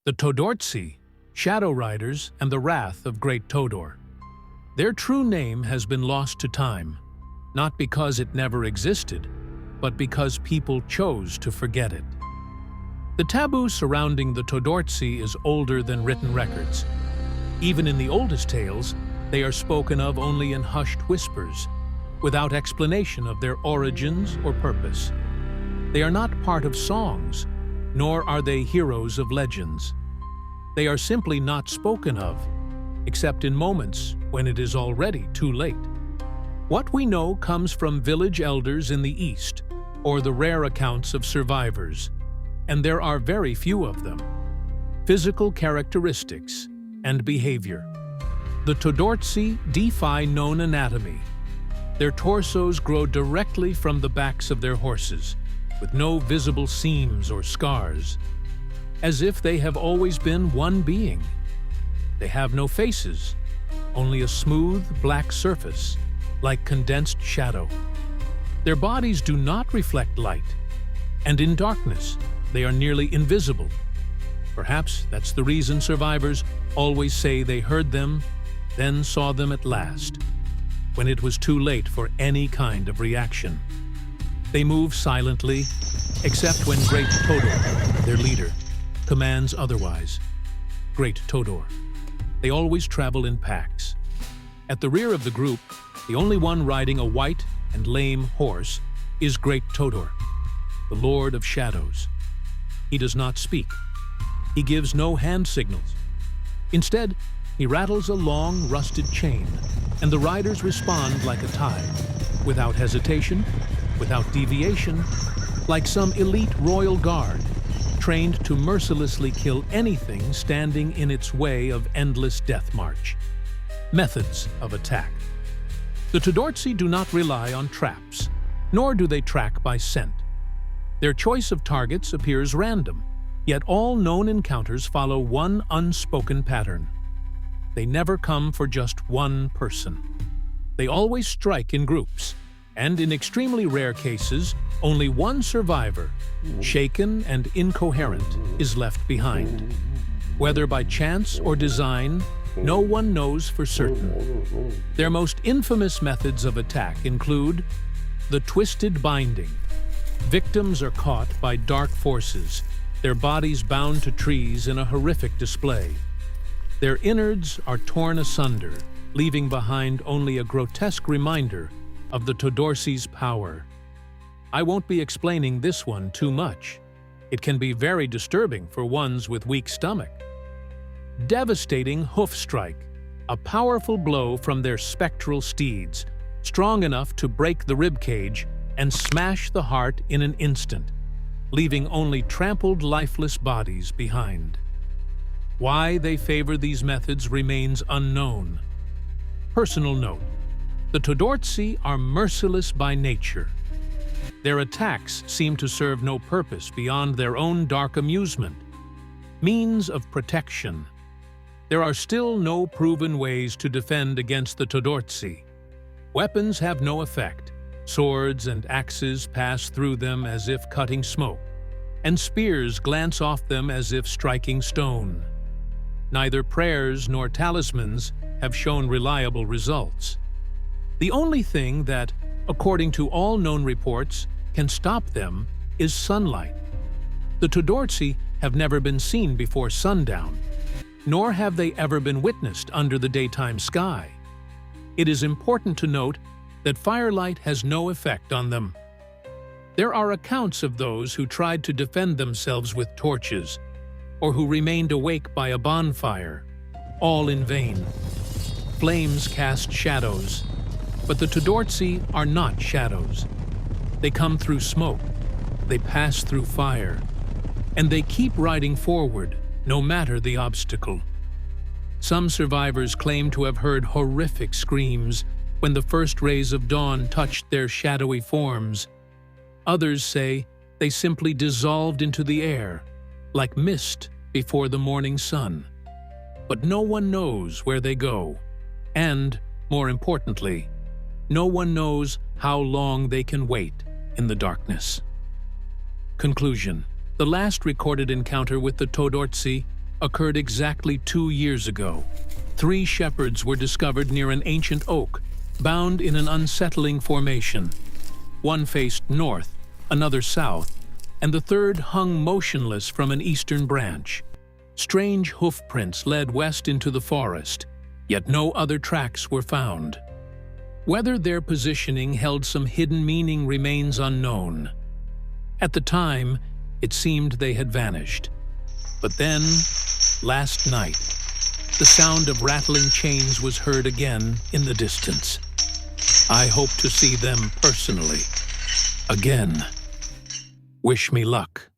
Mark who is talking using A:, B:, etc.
A: The Todorci, shadow riders and the wrath of great Todor. Their true name has been lost to time, not because it never existed, but because people chose to forget it. The taboo surrounding the Todorci is older than written records. Even in the oldest tales, they are spoken of only in hushed whispers, without explanation of their origins or purpose. They are not part of songs, nor are they heroes of legends. They are simply not spoken of, except in moments when it is already too late. What we know comes from village elders in the East, or the rare accounts of survivors, and there are very few of them. Physical characteristics and behavior. The Todorci defy known anatomy. Their torsos grow directly from the backs of their horses, with no visible seams or scars, as if they have always been one being. They have no faces, only a smooth, black surface, like condensed shadow. Their bodies do not reflect light, and in darkness, they are nearly invisible. Perhaps that's the reason survivors always say they heard them, then saw them at last, when it was too late for any kind of reaction. They move silently, except when great Todor, their leader, commands otherwise. Great Todor. They always travel in packs. At the rear of the group, the only one riding a white and lame horse is Great Todor, the Lord of Shadows. He does not speak. He gives no hand signals. Instead, he rattles a long, rusted chain, and the riders respond like a tide, without hesitation, without deviation, like some elite royal guard, trained to mercilessly kill anything standing in its way of endless death march. Methods of attack. The Todorci do not rely on traps, nor do they track by scent. Their choice of targets appears random, yet all known encounters follow one unspoken pattern. They never come for just one person. They always strike in groups, and in extremely rare cases, only one survivor, shaken and incoherent, is left behind. Whether by chance or design, no one knows for certain. Their most infamous methods of attack include the twisted binding. Victims are caught by dark forces, their bodies bound to trees in a horrific display. Their innards are torn asunder, leaving behind only a grotesque reminder of the Todorci's power. I won't be explaining this one too much. It can be very disturbing for ones with weak stomach. Devastating hoof strike, a powerful blow from their spectral steeds, strong enough to break the ribcage and smash the heart in an instant, leaving only trampled, lifeless bodies behind. Why they favor these methods remains unknown. Personal note: the Todorci are merciless by nature. Their attacks seem to serve no purpose beyond their own dark amusement, means of protection. There are still no proven ways to defend against the Todorci. Weapons have no effect. Swords and axes pass through them as if cutting smoke, and spears glance off them as if striking stone. Neither prayers nor talismans have shown reliable results. The only thing that, according to all known reports, can stop them is sunlight. The Todorci have never been seen before sundown, nor have they ever been witnessed under the daytime sky. It is important to note that firelight has no effect on them. There are accounts of those who tried to defend themselves with torches, or who remained awake by a bonfire, all in vain. Flames cast shadows, but the Todorci are not shadows. They come through smoke, they pass through fire, and they keep riding forward, no matter the obstacle. Some survivors claim to have heard horrific screams when the first rays of dawn touched their shadowy forms. Others say they simply dissolved into the air, like mist before the morning sun. But no one knows where they go, and, more importantly, no one knows how long they can wait in the darkness. Conclusion: the last recorded encounter with the Todorci occurred exactly 2 years ago. 3 shepherds were discovered near an ancient oak, bound in an unsettling formation. One faced north, another south, and the third hung motionless from an eastern branch. Strange hoof prints led west into the forest, yet no other tracks were found. Whether their positioning held some hidden meaning remains unknown. At the time, it seemed they had vanished. But then, last night, the sound of rattling chains was heard again in the distance. I hope to see them personally. Again. Wish me luck.